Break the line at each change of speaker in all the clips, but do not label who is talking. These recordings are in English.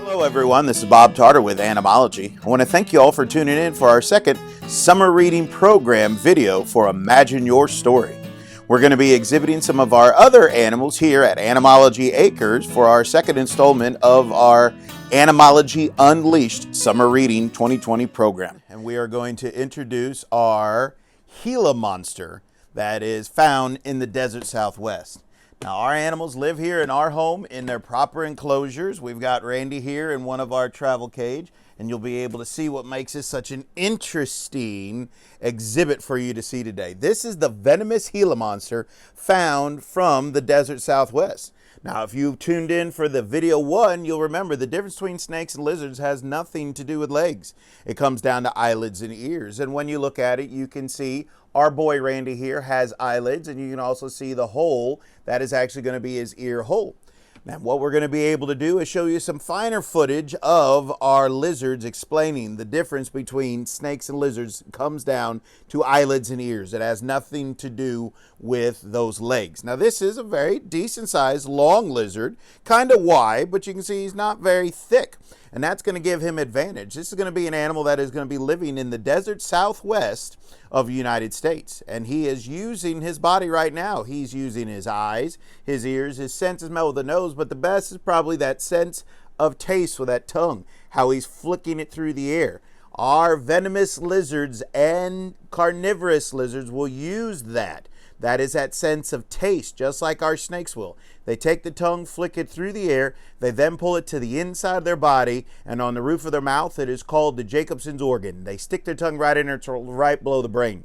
Hello everyone, this is Bob Tarter with Animalogy. I want to thank you all for tuning in for our second summer reading program video for Imagine Your Story. We're going to be exhibiting some of our other animals here at Animalogy Acres for our second installment of our Animalogy Unleashed Summer Reading 2020 program. And we are going to introduce our Gila monster that is found in the desert Southwest. Now, our animals live here in our home in their proper enclosures. We've got Randy here in one of our travel cage, and you'll be able to see what makes this such an interesting exhibit for you to see today. This is the venomous Gila monster found from the desert Southwest. Now, if you tuned in for the video one, you'll remember the difference between snakes and lizards has nothing to do with legs. It comes down to eyelids and ears. And when you look at it, you can see our boy Randy here has eyelids, and you can also see the hole that is actually going to be his ear hole. Now, what we're going to be able to do is show you some finer footage of our lizards, explaining the difference between snakes and lizards. It comes down to eyelids and ears. It has nothing to do with those legs. Now, this is a very decent sized long lizard, kind of wide, but you can see he's not very thick. And that's going to give him advantage. This is going to be an animal that is going to be living in the desert Southwest of the United States. And he is using his body right now. He's using his eyes, his ears, his sense of smell with the nose, but the best is probably that sense of taste with that tongue, how he's flicking it through the air. Our venomous lizards and carnivorous lizards will use that. That is that sense of taste, just like our snakes will. They take the tongue, flick it through the air, they then pull it to the inside of their body, and on the roof of their mouth, it is called the Jacobson's organ. They stick their tongue right in there, right below the brain.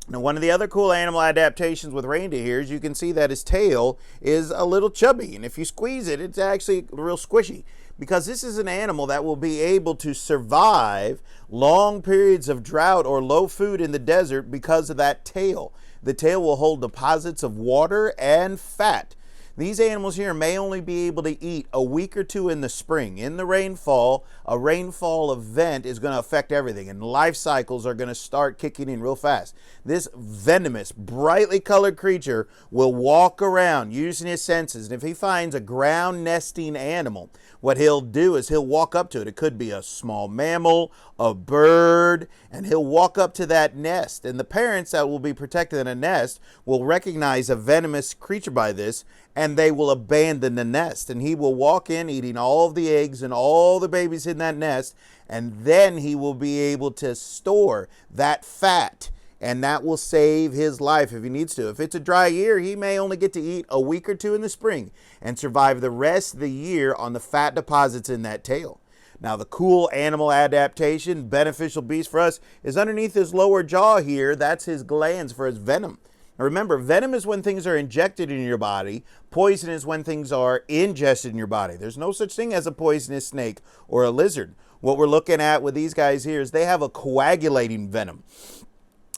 Now, one of the other cool animal adaptations with Randy here is you can see that his tail is a little chubby, and if you squeeze it, it's actually real squishy, because this is an animal that will be able to survive long periods of drought or low food in the desert because of that tail. The tail will hold deposits of water and fat. These animals here may only be able to eat a week or two in the spring. In the rainfall, a rainfall event is going to affect everything, and life cycles are going to start kicking in real fast. This venomous, brightly colored creature will walk around using his senses, and if he finds a ground nesting animal, what he'll do is he'll walk up to it. It could be a small mammal, a bird, and he'll walk up to that nest. And the parents that will be protected in a nest will recognize a venomous creature by this, and they will abandon the nest. And he will walk in eating all of the eggs and all the babies in that nest, and then he will be able to store that fat, and that will save his life if he needs to. If it's a dry year, he may only get to eat a week or two in the spring and survive the rest of the year on the fat deposits in that tail. Now, the cool animal adaptation, beneficial beast for us, is underneath his lower jaw here. That's his glands for his venom. Now, remember, venom is when things are injected in your body. Poison is when things are ingested in your body. There's no such thing as a poisonous snake or a lizard. What we're looking at with these guys here is they have a coagulating venom.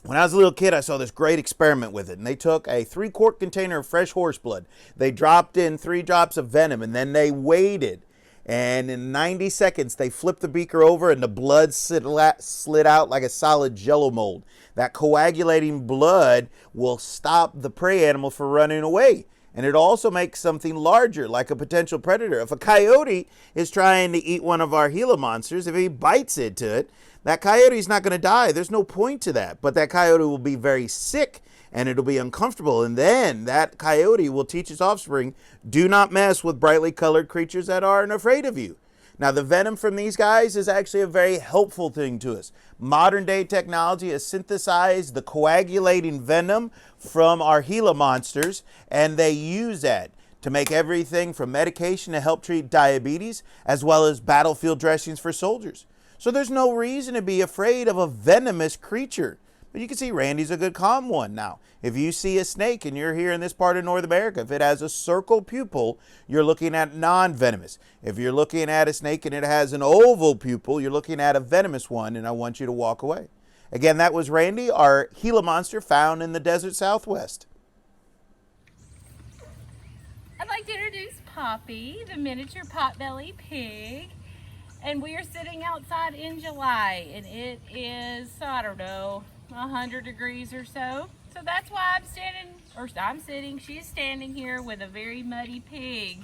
When I was a little kid, I saw this great experiment with it, and they took a 3-quart container of fresh horse blood. They dropped in 3 drops of venom, and then they waited. And in 90 seconds, they flipped the beaker over, and the blood slid out like a solid jello mold. That coagulating blood will stop the prey animal from running away. And it also makes something larger, like a potential predator. If a coyote is trying to eat one of our Gila monsters, if he bites into it, that coyote is not going to die. There's no point to that. But that coyote will be very sick, and it'll be uncomfortable. And then that coyote will teach its offspring, do not mess with brightly colored creatures that aren't afraid of you. Now, the venom from these guys is actually a very helpful thing to us. Modern day technology has synthesized the coagulating venom from our Gila monsters, and they use that to make everything from medication to help treat diabetes, as well as battlefield dressings for soldiers. So there's no reason to be afraid of a venomous creature. But you can see Randy's a good calm one. Now, if you see a snake and you're here in this part of North America, if it has a circle pupil, you're looking at non-venomous. If you're looking at a snake and it has an oval pupil, you're looking at a venomous one, and I want you to walk away. Again, that was Randy, our Gila monster found in the desert Southwest.
I'd like to introduce Poppy, the miniature potbelly pig. And we are sitting outside in July, and it is, I don't know, 100 degrees or so. So that's why I'm sitting, she's standing here with a very muddy pig.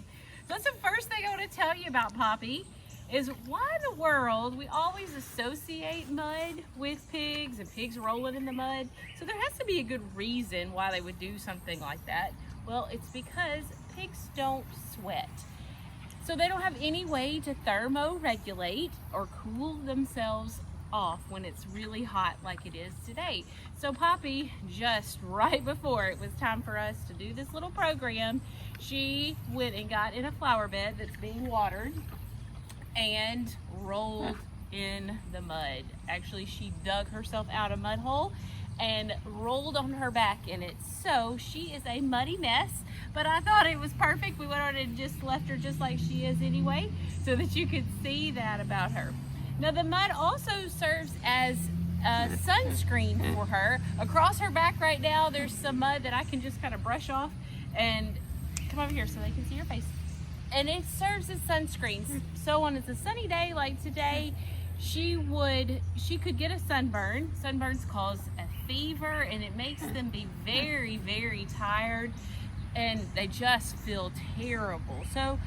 So that's the first thing I want to tell you about Poppy is why in the world we always associate mud with pigs and pigs rolling in the mud. So there has to be a good reason why they would do something like that. Well, it's because pigs don't sweat. So they don't have any way to thermoregulate or cool themselves off when it's really hot like it is today. So Poppy, just right before it was time for us to do this little program, she went and got in a flower bed that's being watered and rolled in the mud. Actually, she dug herself out a mud hole and rolled on her back in it. So she is a muddy mess, but I thought it was perfect. We went on and just left her just like she is anyway, so that you could see that about her. Now the mud also serves as a sunscreen for her. Across her back right now, there's some mud that I can just kind of brush off and come over here so they can see your face. And it serves as sunscreens. So on a sunny day like today, she could get a sunburn. Sunburns cause a fever and it makes them be very, very tired and they just feel terrible. So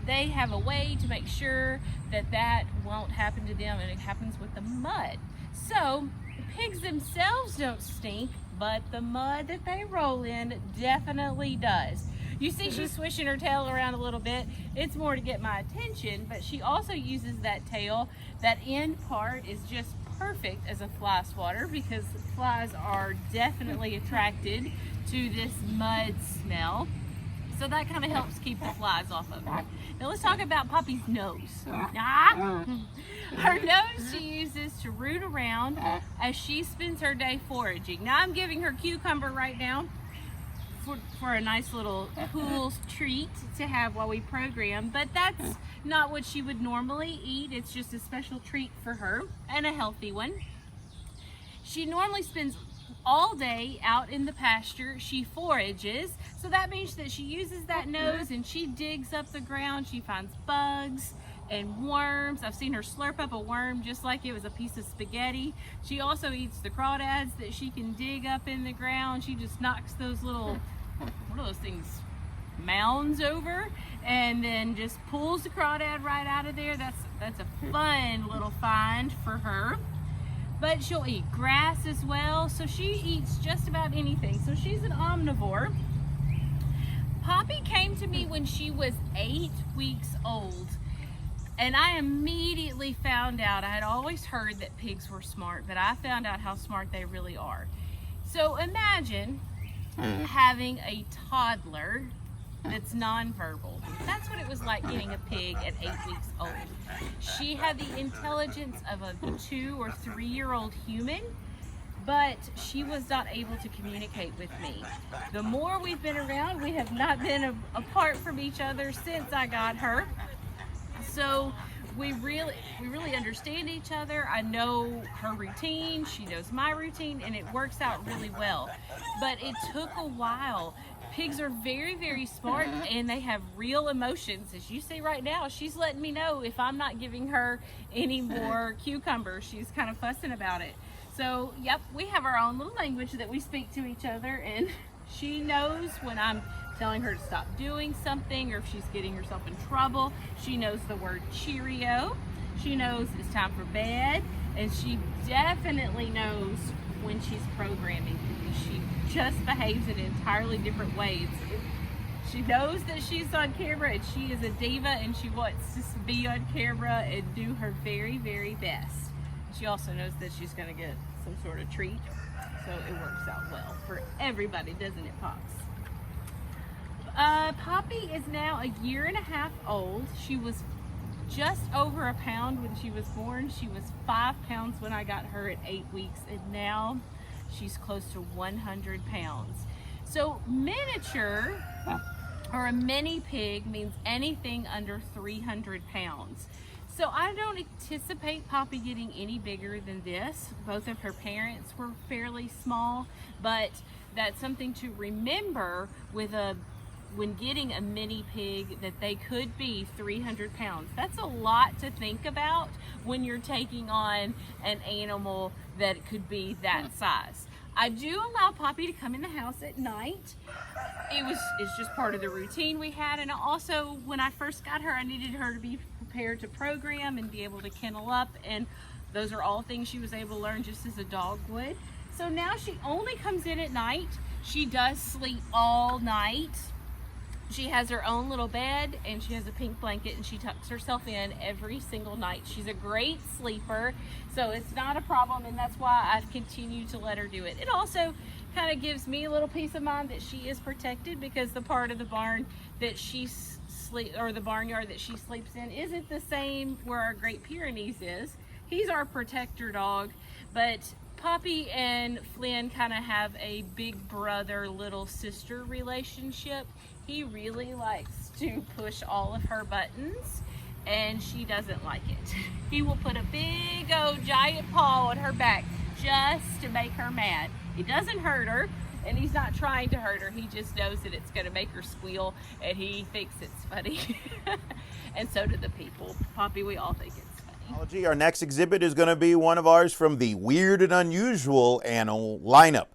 they have a way to make sure that that won't happen to them, and it happens with the mud. So pigs themselves don't stink, but the mud that they roll in definitely does. You see she's swishing her tail around a little bit. It's more to get my attention, but she also uses that tail. That end part is just perfect as a fly swatter because flies are definitely attracted to this mud smell. So that kind of helps keep the flies off of her. Now let's talk about Poppy's nose. Her nose she uses to root around as she spends her day foraging. Now I'm giving her cucumber right now for a nice little cool treat to have while we program, but that's not what she would normally eat. It's just a special treat for her and a healthy one. She normally spends all day out in the pasture. She forages, so that means that she uses that nose and she digs up the ground. She finds bugs and worms. I've seen her slurp up a worm just like it was a piece of spaghetti. She also eats the crawdads that she can dig up in the ground. She just knocks those little, what are those things, mounds over, and then just pulls the crawdad right out of there. That's a fun little find for her. But she'll eat grass as well, so she eats just about anything. So she's an omnivore. Poppy came to me when she was 8 weeks old, and I immediately found out, I had always heard that pigs were smart, but I found out how smart they really are. So imagine having a toddler that's nonverbal. That's what it was like getting a pig at 8 weeks old. She had the intelligence of a 2 or 3 year old human, but she was not able to communicate with me. The more we've been around, we have not been apart from each other since I got her. So we really understand each other. I know her routine, she knows my routine, and it works out really well. But it took a while. Pigs are very, very smart, and they have real emotions. As you see right now, she's letting me know if I'm not giving her any more cucumbers. She's kind of fussing about it. So, yep, we have our own little language that we speak to each other, and she knows when I'm telling her to stop doing something or if she's getting herself in trouble. She knows the word Cheerio. She knows it's time for bed, and she definitely knows when she's programming. She just behaves in entirely different ways. She knows that she's on camera and she is a diva and she wants to be on camera and do her very, very best. She also knows that she's going to get some sort of treat, so it works out well for everybody, doesn't it, Pops? Poppy is now 1.5 years old. She was just over a pound when she was born. She was 5 pounds when I got her at 8 weeks, and now she's close to 100 pounds. So miniature or a mini pig means anything under 300 pounds. So I don't anticipate Poppy getting any bigger than this. Both of her parents were fairly small, but that's something to remember with when getting a mini pig, that they could be 300 pounds. That's a lot to think about when you're taking on an animal that could be that size. I do allow Poppy to come in the house at night. It's just part of the routine we had. And also, when I first got her, I needed her to be prepared to program and be able to kennel up. And those are all things she was able to learn just as a dog would. So now she only comes in at night. She does sleep all night. She has her own little bed and she has a pink blanket and she tucks herself in every single night. She's a great sleeper, so it's not a problem, and that's why I've continued to let her do it. It also kind of gives me a little peace of mind that she is protected, because the part of the barn that the barnyard that she sleeps in isn't the same where our Great Pyrenees is. He's our protector dog, but Poppy and Flynn kind of have a big brother, little sister relationship. He really likes to push all of her buttons, and she doesn't like it. He will put a big old giant paw on her back just to make her mad. It doesn't hurt her, and he's not trying to hurt her. He just knows that it's going to make her squeal, and he thinks it's funny. And so do the people. Poppy, we all think it's funny.
Our next exhibit is going to be one of ours from the Weird and Unusual animal lineup.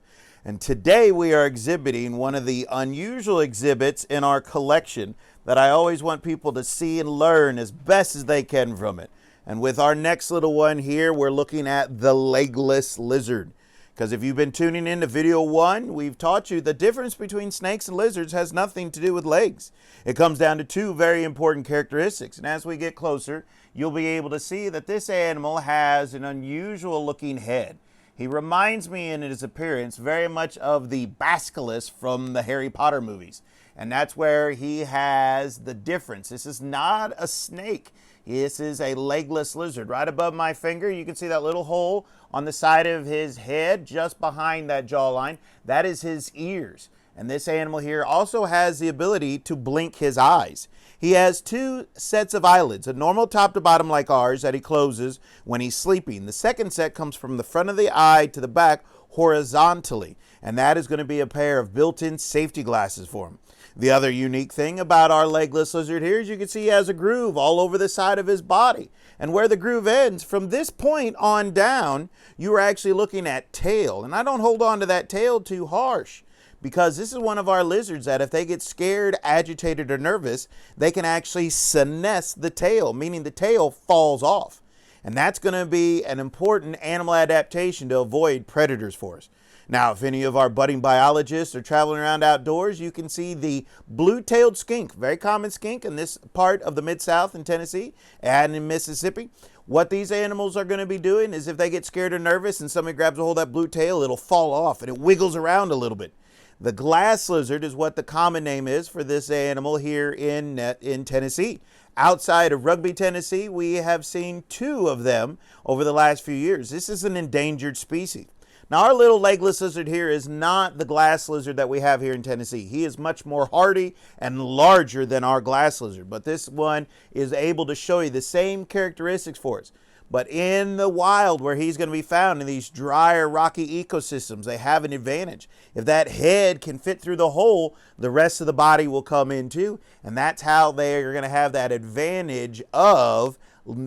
And today we are exhibiting one of the unusual exhibits in our collection that I always want people to see and learn as best as they can from it. And with our next little one here, we're looking at the legless lizard. Because if you've been tuning in to video 1, we've taught you the difference between snakes and lizards has nothing to do with legs. It comes down to 2 very important characteristics. And as we get closer, you'll be able to see that this animal has an unusual looking head. He reminds me in his appearance very much of the Basilisk from the Harry Potter movies. And that's where he has the difference. This is not a snake. This is a legless lizard. Right above my finger, you can see that little hole on the side of his head, just behind that jawline. That is his ears. And this animal here also has the ability to blink his eyes. He has 2 sets of eyelids, a normal top to bottom like ours that he closes when he's sleeping. The second set comes from the front of the eye to the back horizontally, and that is going to be a pair of built-in safety glasses for him. The other unique thing about our legless lizard here is you can see he has a groove all over the side of his body. And where the groove ends, from this point on down, you are actually looking at tail. And I don't hold on to that tail too harsh, because this is one of our lizards that if they get scared, agitated, or nervous, they can actually senesce the tail, meaning the tail falls off. And that's going to be an important animal adaptation to avoid predators for us. Now, if any of our budding biologists are traveling around outdoors, you can see the blue-tailed skink, very common skink in this part of the Mid-South in Tennessee and in Mississippi. What these animals are going to be doing is if they get scared or nervous and somebody grabs a hold of that blue tail, it'll fall off and it wiggles around a little bit. The glass lizard is what the common name is for this animal here in Tennessee. Outside of Rugby, Tennessee, we have seen 2 of them over the last few years. This is an endangered species. Now, our little legless lizard here is not the glass lizard that we have here in Tennessee. He is much more hardy and larger than our glass lizard, but this one is able to show you the same characteristics for us. But in the wild, where he's going to be found in these drier, rocky ecosystems, they have an advantage. If that head can fit through the hole, the rest of the body will come in too, and that's how they are going to have that advantage of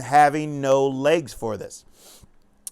having no legs for this.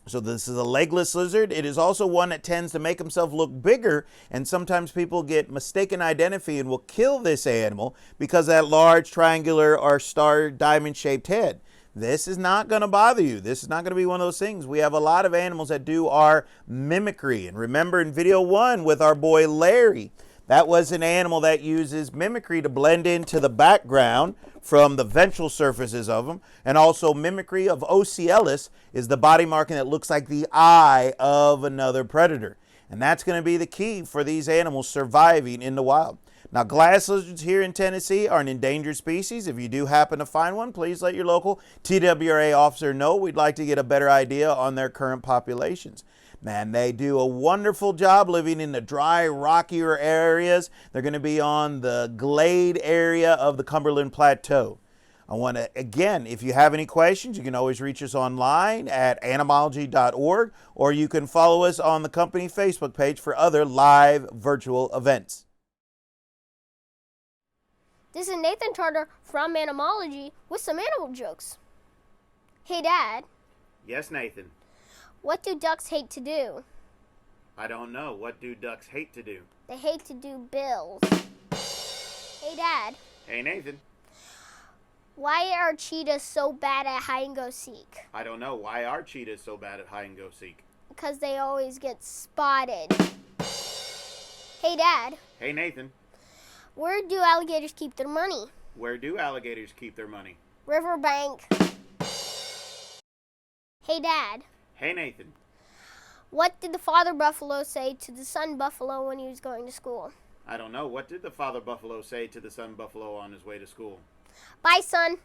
So this is a legless lizard. It is also one that tends to make himself look bigger, and sometimes people get mistaken identity and will kill this animal because of that large triangular or star diamond shaped head. This is not going to bother you. This is not going to be one of those things. We have a lot of animals that do our mimicry. And remember in video 1 with our boy Larry, that was an animal that uses mimicry to blend into the background from the ventral surfaces of them. And also mimicry of Oceellus is the body marking that looks like the eye of another predator. And that's going to be the key for these animals surviving in the wild. Now, glass lizards here in Tennessee are an endangered species. If you do happen to find one, please let your local TWRA officer know. We'd like to get a better idea on their current populations. Man, they do a wonderful job living in the dry, rockier areas. They're going to be on the glade area of the Cumberland Plateau. I want to, again, if you have any questions, you can always reach us online at animalogy.org, or you can follow us on the company Facebook page for other live virtual events.
This is Nathan Charter from Animalogy with some animal jokes. Hey, Dad.
Yes, Nathan.
What do ducks hate to do?
I don't know. What do ducks hate to do?
They hate to do bills. Hey, Dad.
Hey, Nathan.
Why are cheetahs so bad at hide and go seek?
I don't know. Why are cheetahs so bad at hide and go seek?
Because they always get spotted. Hey, Dad.
Hey, Nathan.
Where do alligators keep their money?
Where do alligators keep their money?
Riverbank. Hey, Dad.
Hey, Nathan.
What did the father buffalo say to the son buffalo when he was going to school?
I don't know. What did the father buffalo say to the son buffalo on his way to school?
Bye, son.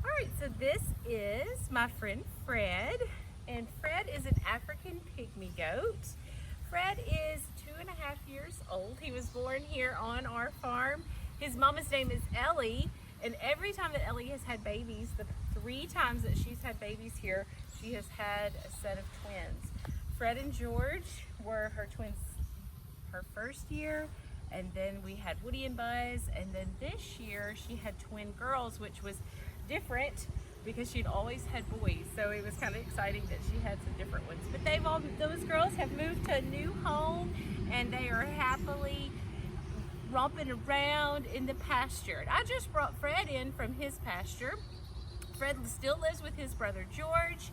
All right, so this is my friend Fred, and Fred is an African pygmy goat. Fred is 2.5 years old. He was born here on our farm. His mama's name is Ellie, and every time that Ellie has had babies, the 3 times that she's had babies here, she has had a set of twins. Fred and George were her twins her first year, and then we had Woody and Buzz, and then this year she had twin girls, which was different because she'd always had boys, so it was kind of exciting that she had some different ones. But those girls have moved to a new home, and they are happily romping around in the pasture. And I just brought Fred in from his pasture. Fred still lives with his brother George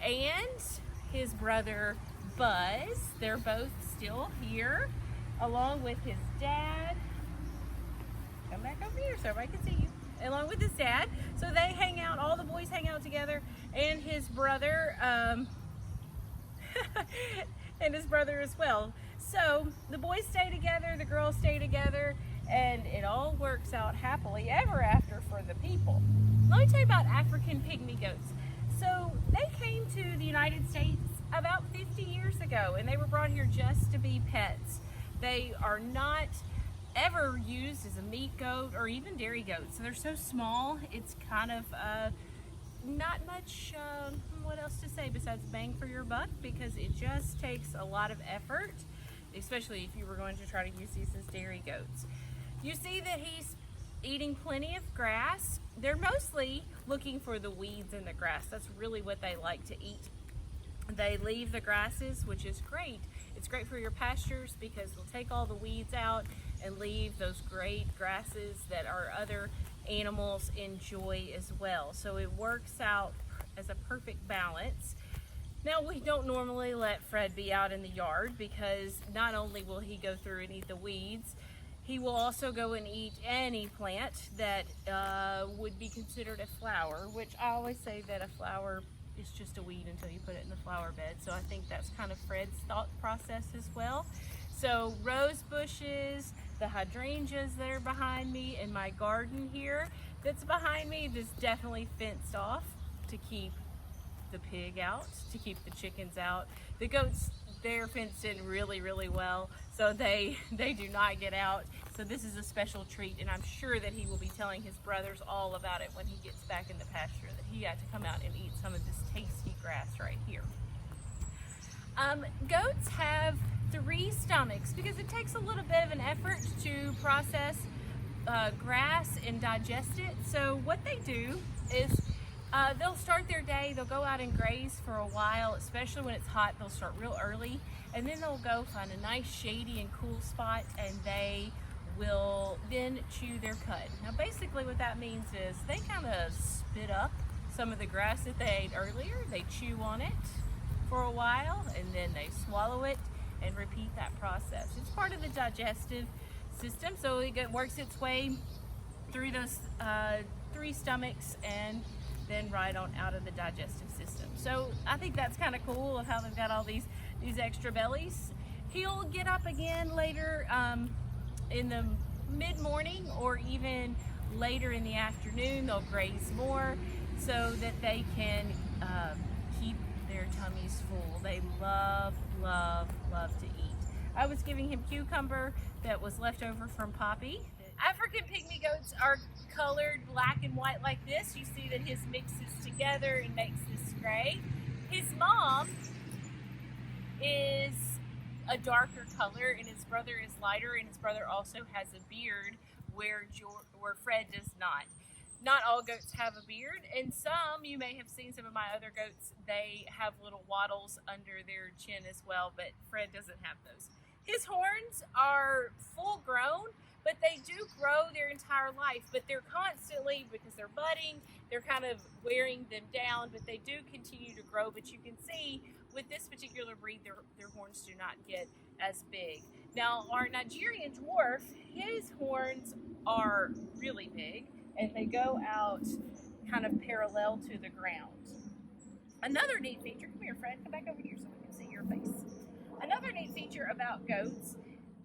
and his brother Buzz. They're both still here, along with his dad. Come back over here so everybody can see you. Along with his dad. So they hang out, all the boys hang out together, and his brother, and his brother as well. So the boys stay together, the girls stay together, and it all works out happily ever after for the people. Let me tell you about African pygmy goats. So they came to the United States about 50 years ago, and they were brought here just to be pets. They are not ever used as a meat goat or even dairy goat. So they're so small, it's kind of not much, what else to say besides bang for your buck, because it just takes a lot of effort, especially if you were going to try to use these as dairy goats. You see that he's eating plenty of grass. They're mostly looking for the weeds in the grass. That's really what they like to eat. They leave the grasses, which is great. It's great for your pastures because they'll take all the weeds out and leave those great grasses that our other animals enjoy as well. So it works out as a perfect balance. Now, we don't normally let Fred be out in the yard because not only will he go through and eat the weeds, he will also go and eat any plant that would be considered a flower, which I always say that a flower is just a weed until you put it in the flower bed. So I think that's kind of Fred's thought process as well. So rose bushes, the hydrangeas that are behind me, and my garden here that's behind me, that's definitely fenced off to keep the pig out, to keep the chickens out. The goats, they're fenced in really, really well, so they do not get out. So this is a special treat, and I'm sure that he will be telling his brothers all about it when he gets back in the pasture, that he got to come out and eat some of this tasty grass right here. Goats have 3 stomachs because it takes a little bit of an effort to process grass and digest it. So what they do is they'll start their day, they'll go out and graze for a while, especially when it's hot. They'll start real early, and then they'll go find a nice shady and cool spot, and they will then chew their cud. Now basically what that means is they kind of spit up some of the grass that they ate earlier, they chew on it for a while, and then they swallow it and repeat that process. It's part of the digestive system, so it works its way through those 3 stomachs and then right on out of the digestive system. So I think that's kind of cool of how they've got all these extra bellies. He'll get up again later in the mid-morning or even later in the afternoon. They'll graze more so that they can keep their tummies full. They love, love, love to eat. I was giving him cucumber that was left over from Poppy. African pygmy goats are colored black and white like this. You see that his mixes together and makes this gray. His mom is a darker color and his brother is lighter, and his brother also has a beard where Fred does not. Not all goats have a beard, and some, you may have seen some of my other goats, they have little wattles under their chin as well, but Fred doesn't have those. His horns are full grown, but they do grow their entire life, but they're constantly, because they're budding, they're kind of wearing them down, but they do continue to grow. But you can see with this particular breed, their horns do not get as big. Now, our Nigerian dwarf, his horns are really big, and they go out kind of parallel to the ground. Another neat feature, come here Fred, come back over here so we can see your face. Another neat feature about goats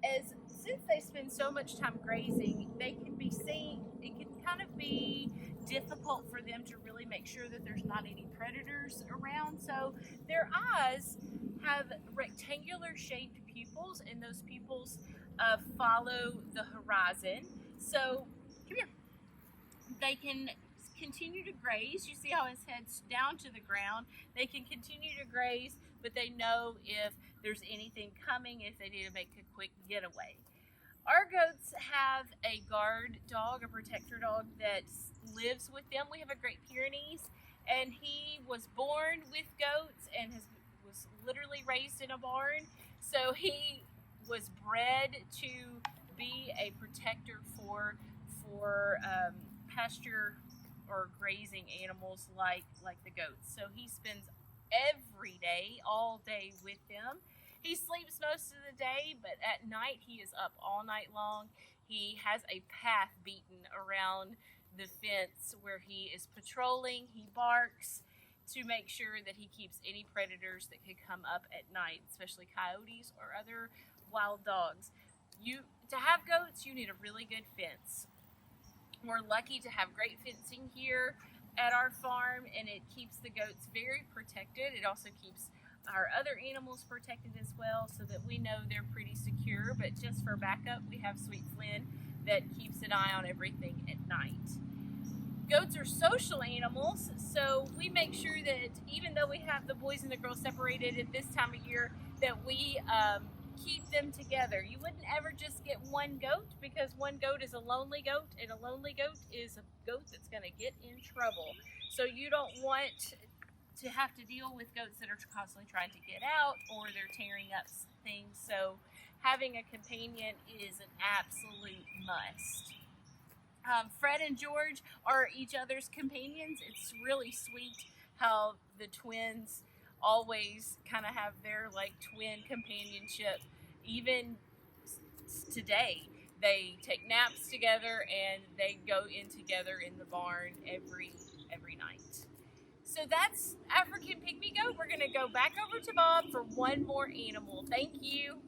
is since they spend so much time grazing, they can be seen, it can kind of be difficult for them to really make sure that there's not any predators around. So their eyes have rectangular shaped pupils, and those pupils follow the horizon. So, come here. They can continue to graze. You see how his head's down to the ground. They can continue to graze, but they know if there's anything coming, if they need to make a quick getaway. Our goats have a guard dog, a protector dog that lives with them. We have a Great Pyrenees, and he was born with goats and was literally raised in a barn. So he was bred to be a protector for pasture or grazing animals like the goats. So he spends every day, all day with them. He sleeps most of the day, but at night he is up all night long. He has a path beaten around the fence where he is patrolling. He barks to make sure that he keeps any predators that could come up at night, especially coyotes or other wild dogs. To have goats, you need a really good fence. We're lucky to have great fencing here at our farm, and it keeps the goats very protected. It also keeps our other animals protected as well, so that we know they're pretty secure. But just for backup, we have Sweet Flynn that keeps an eye on everything at night. Goats are social animals, so we make sure that even though we have the boys and the girls separated at this time of year, that we keep them together. You wouldn't ever just get one goat, because one goat is a lonely goat, and a lonely goat is a goat that's going to get in trouble. So you don't want to have to deal with goats that are constantly trying to get out, or they're tearing up things. So having a companion is an absolute must. Fred and George are each other's companions. It's really sweet how the twins always kind of have their like twin companionship. Even today, they take naps together and they go in together in the barn every night. So that's African pygmy goat. We're going to go back over to Bob for one more animal. Thank you.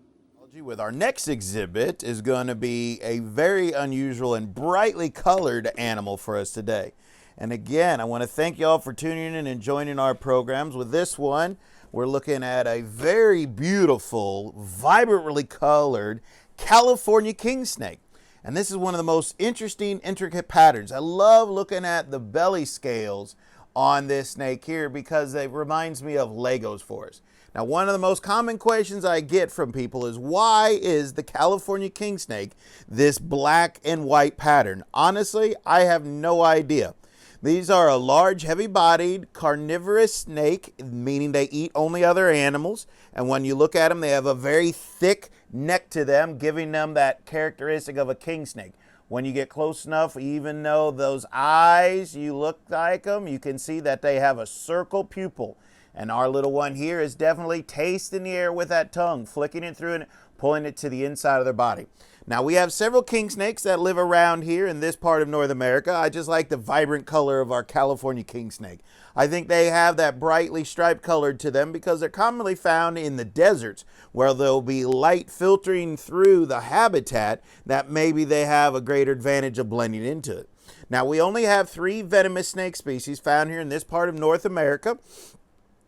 With our next exhibit is going to be a very unusual and brightly colored animal for us today. And again, I want to thank y'all for tuning in and joining our programs. With this one, we're looking at a very beautiful, vibrantly colored California king snake. And this is one of the most interesting, intricate patterns. I love looking at the belly scales on this snake here because it reminds me of Legos for us. Now, one of the most common questions I get from people is, why is the California king snake this black and white pattern? Honestly, I have no idea. These are a large, heavy-bodied, carnivorous snake, meaning they eat only other animals. And when you look at them, they have a very thick neck to them, giving them that characteristic of a king snake. When you get close enough, even though those eyes, you look like them, you can see that they have a circle pupil. And our little one here is definitely tasting the air with that tongue, flicking it through and pulling it to the inside of their body. Now, we have several king snakes that live around here in this part of North America. I just like the vibrant color of our California king snake. I think they have that brightly striped color to them because they're commonly found in the deserts, where there'll be light filtering through the habitat that maybe they have a greater advantage of blending into it. Now, we only have 3 venomous snake species found here in this part of North America.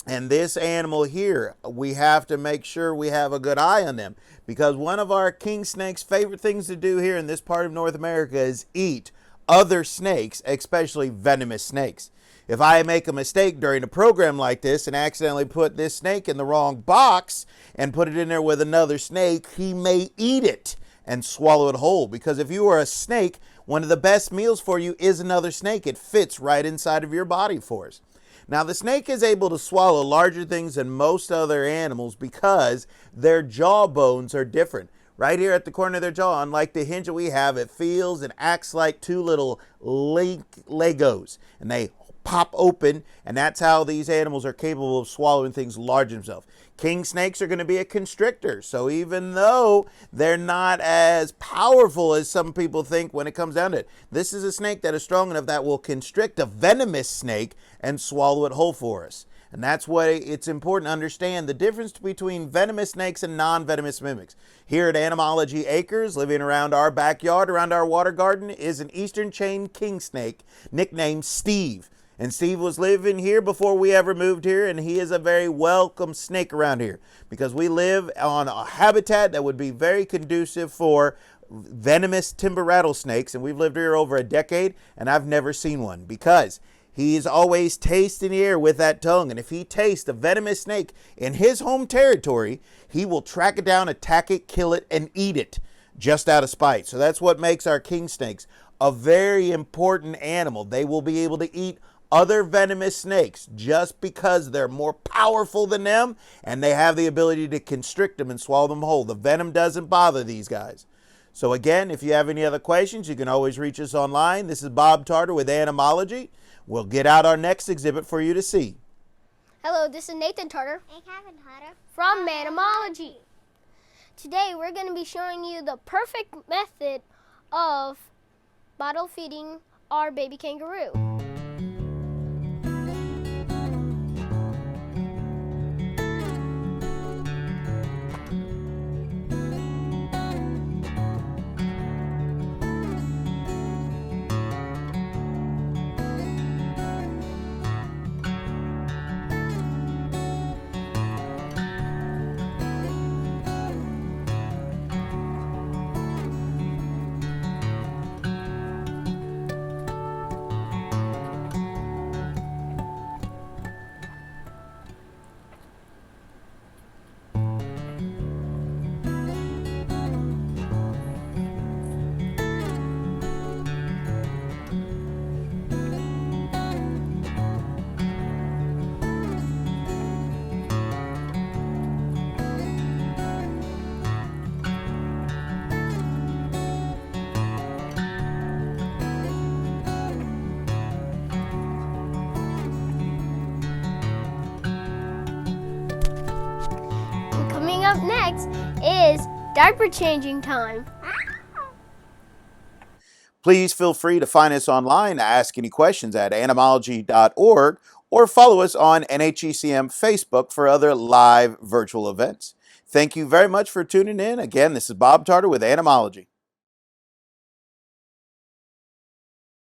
And this animal here, we have to make sure we have a good eye on them, because one of our king snake's favorite things to do here in this part of North America is eat other snakes, especially venomous snakes. If I make a mistake during a program like this and accidentally put this snake in the wrong box and put it in there with another snake, he may eat it. and swallow it whole. Because if you are a snake, one of the best meals for you is another snake. It fits right inside of your body for us. Now, the snake is able to swallow larger things than most other animals because their jaw bones are different. Right here at the corner of their jaw, unlike the hinge that we have, it feels and acts like two little Legos, and they pop open, and that's how these animals are capable of swallowing things large themselves. King snakes are going to be a constrictor, so even though they're not as powerful as some people think when it comes down to it, this is a snake that is strong enough that will constrict a venomous snake and swallow it whole for us. And that's why it's important to understand the difference between venomous snakes and non-venomous mimics. Here at Animalogy Acres, living around our backyard, around our water garden, is an eastern chain king snake nicknamed Steve. And Steve was living here before we ever moved here, and he is a very welcome snake around here because we live on a habitat that would be very conducive for venomous timber rattlesnakes, and we've lived here over a decade, and I've never seen one because he's always tasting the air with that tongue, and if he tastes a venomous snake in his home territory, he will track it down, attack it, kill it, and eat it just out of spite. So that's what makes our king snakes a very important animal. They will be able to eat other venomous snakes just because they're more powerful than them and they have the ability to constrict them and swallow them whole. The venom doesn't bother these guys. So again, if you have any other questions, you can always reach us online. This is Bob Tarter with Animalogy. We'll get out our next exhibit for you to see.
Hello, this is Nathan Tarter
And Kevin Tarter
from Animalogy. Today we're going to be showing you the perfect method of bottle feeding our baby kangaroo. Coming up next is diaper changing time.
Please feel free to find us online, ask any questions at animalogy.org, or follow us on NHECM Facebook for other live virtual events. Thank you very much for tuning in. Again, this is Bob Tarter with Animalogy.